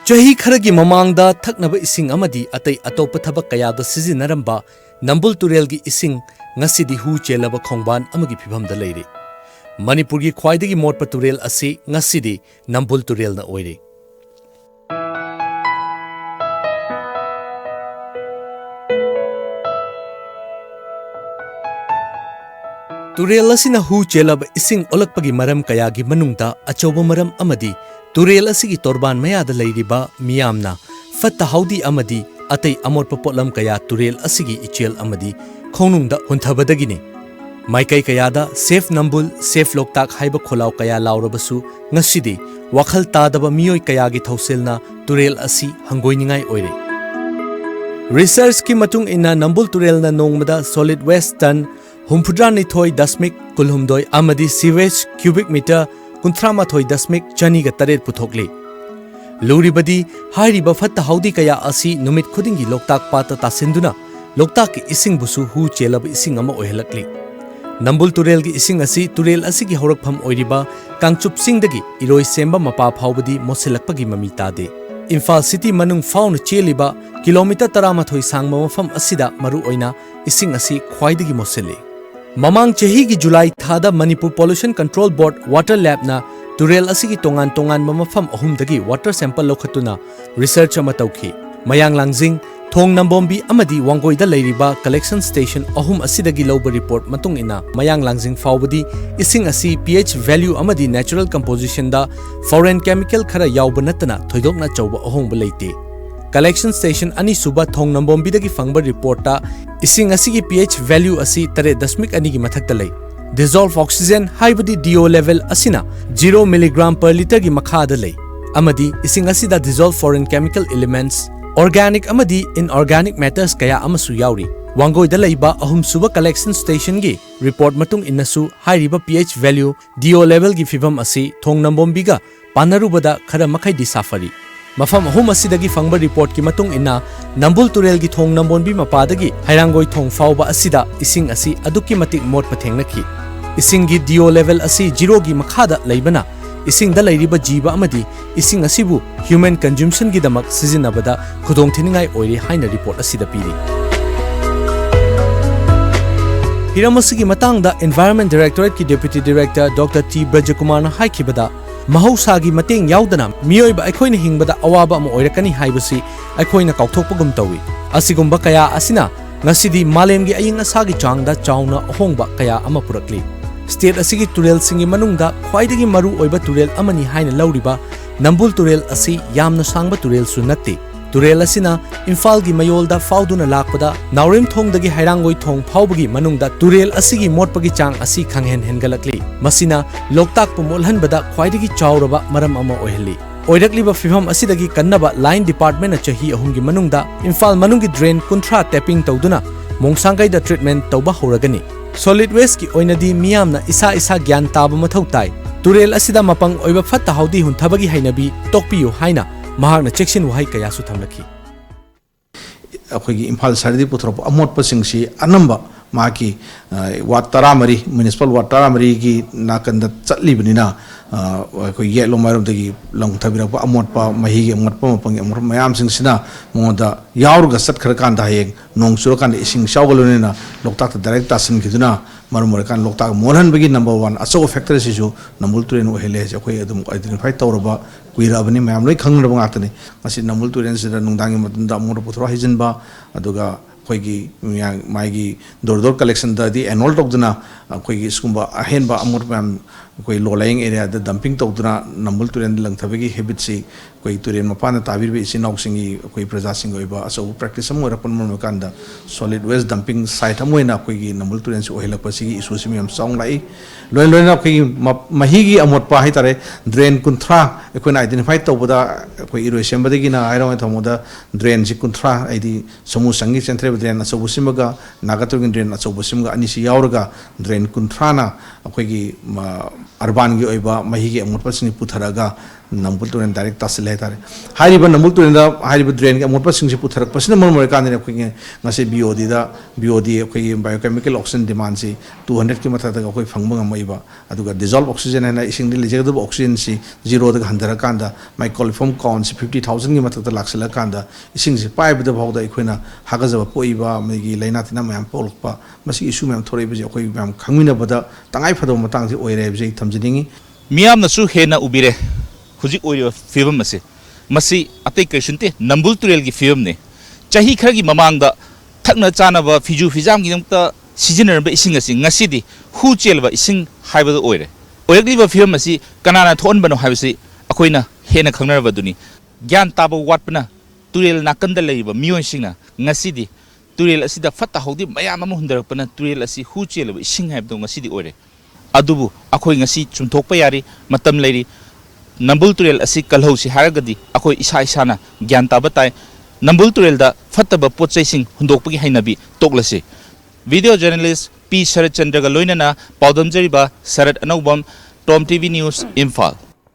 Chahi kharagi mamangda thaknaba ising amadi atai atopa thabak kayada sizinaramba Nambul Turel gi ising ngashidi hu chellaba khongban amagi phibamda leire. Manipur gi kwaidagi motpa turel asi ngashidi Nambul Turel na oire. Turel asina hu chellaba ising olakpagi maram kayagi manungda achoba maram amadi Turel asigi torban mayada leiriba meeyamna fatta haudi amadi atai amotpa potlam kaya Turel asigi ichel amadi khonungda hunthabadagini maikai kayada safe Nambul safe loktak haiba kholaw kaya laurabasu ngashidi wakhal tadaba miyoi kayagi thauselna Turel asi hangoiningai oire. Research ki matung ina Nambul Turel na nongmada solid waste ton humpudrani thoi dasmik kulhumdoi amadi sewage cubic meter kuntrama thoi dasmik chani ga taret puthokli. Luribadi hairiba fatta haudi kaya asi numit khudingi loktak pata tasinduna loktak ki ising busu hu chelaba ising ama ohelakli. Nambul Turel gi ising asi Turel asi gi horakpham oiriba kangchup singdagi iroi semba mapa phawbadi moselakpagi mami tade. Imphal city manung faun cheliba kilometer 13 sangma mafam asida maru oina ising asi khwaidagi mosele. Mamang chahi gi July thada Manipur Pollution Control Board Water Lab na Turel asigi tongan mamafam ahumdagi water sample lokhatuna research ama tawki. Mayang Langjing Thong Nambombi amadi Wangoida leiriba collection station ahum asidagi loba report matung ina Mayang Langjing fawbadi ising asi pH value amadi natural composition da foreign chemical khara yawba natana thoidokna chawba ahongba leite. Collection station ani suba Thong Nambombi dagi fangba report ta ising asigi pH value asi tare dasmik ani gi mathakta lei. Dissolved oxygen haibadi DO level asina 0 mg per liter gi makhada lei. Amadi ising asida dissolved foreign chemical elements organic amadi inorganic matters kaya amasu yauri. Wangoida leiba ahum suba collection station gi report matung innasu hairiba pH value DO level gi fibam asi Thong Nambombi ga panarubada khara makhai di safari. Mafam ahum asidagi fangba report ki matung inna Nambul Turel gi Thong Nambombi mapadagi hairangoi thong fawba asida ising asi aduki matik motpa thengnaki. Ising gi DO level asi 0 gi makhada leibana ising da leiriba jiba amadi ising asibu human consumption gi damak sizinabada khudong thiningai oire haina report asida piri. Hiramasigi matangda Environment Directorate ki Deputy Director Dr. T. Brajakumar na haikibada mahosagi mateng yaudana miyoiba aikhoina hingbada awaba ama oirakani haibasi aikhoina kauthokpagum tawi. Asigumba kaya asina ngashidi malemgi aying asagi changda chawna ahongba kaya ama purakli. State asigi Turel singi manungda khwaidagi maru oiba Turel amani haina lauriba Nambul Turel asi yamna sangba Turel su natte. Turel asina Imphal gi mayolda fauduna lakpada Naurim thongdagi hairangoi thong phawbagi manungda Turel asigi motpagi chang asi khanghen hengalakli. Masina loktak pu molhanbada khwaidagi chawraba maram ama oihli. Oirakliba fibam asidagi kannaba line department a chahi ahumgi manungda Imphal manungi drain kunthra tapping tawduna mongsangai da treatment tawba horagani. Solid waste ki oinadi meeyamna isa gyan taba mathau tai. Turel asida mapang oiba fatta haudi hunthabagi hainabi tokpiyu haina mahakna cheksin wahai kaya su thamlaki. Akhoi Imphal sardi puthropo amotpa singsi anamba maki wat taramari municipal wat taramari gi nakanda chatlibnina akhoi yelo marum dagi long thabirapa amotpa mahi gi amotpa mapang amor mayam singsina monda yaurga sat kharakan da heng nong surakan ising shawgalunina loktak direct tasin giduna marumorkan loktak morhan bagi number 1 aso factor sisu Nambul Turel ohele je akhoi adum identify tawraba kuira abani mayam loi khangraba ngatani masi Nambul Turel sida nungdangi matunda amor puthro hijinba aduga koigi maigi dor collection da di annual tokduna koigi skumba ahenba amor pam koi low lying area da dumping tokduna Nambul Turel langthabegi habit si koi Turel mapana tabir be isinok singi koi praja sing oiba aso practice am ora pon kanda solid waste dumping site amoina koigi Nambul Turel si ohela pasigi isu sim yam song lai loina koigi mahigi amot pa hitare drain kunthra koina identify tawboda koi iroi sembadegi na airo thomoda drain si kunthra aidi samu sangi centre drain aso busimaga nagatugin drain aso busimga anisi yauraga drain kunthra na koigi urban gi oiba mahigi amot pasini putharaga Nambul Turel direct tasil haitare hariba Nambul Turel da hariba drain ga motpa singsi putharak pasina mon more kan ne khoi ngase BOD da BOD khoi biochemical oxygen demand si 200 ki matha da khoi phangba ngamaiba aduga dissolve oxygen na eshing di lejega oxygen si zero da handara kanda my coliform count 50,000 ki matha da laksala kanda eshing si pai bida bhawda ikhoina hagajaba poiba megi laina tina mayam polkpa masi issue mayam thorei bi khoi mayam khangmina bada tangai phado matang si oire bi thamjidingi miyamna su hena ubire Houjic Oiriba Fibam masi atei krishnte Nambul Turel gi Fibam ne chahi khara gi mamang da thakna chana ba fiju fijam gi namta sijinar ba ising asi ngashidi hu chellaba ising haiba oire oirgi ba Fibam asi kanana thon bano haibasi akoina hena khangnar ba duni gyan taba watpna Turel nakanda leiba miyon singna ngashidi Turel asi da fatta hodi mayam am hundarakpana Turel asi hu chellaba ising haibdo ngashidi oire adubu akoi ngasi chumthokpa yari matam leiri Nambul Turel asi kalhau si haragadi akoi isa isana gyan taba tai Nambul Turel da fattaba pochai sing hundokpagi hainabi toklase video journalist P Sharat Chandra ga loinana paudam jariba Sarat Anaubam Tom TV News Imphal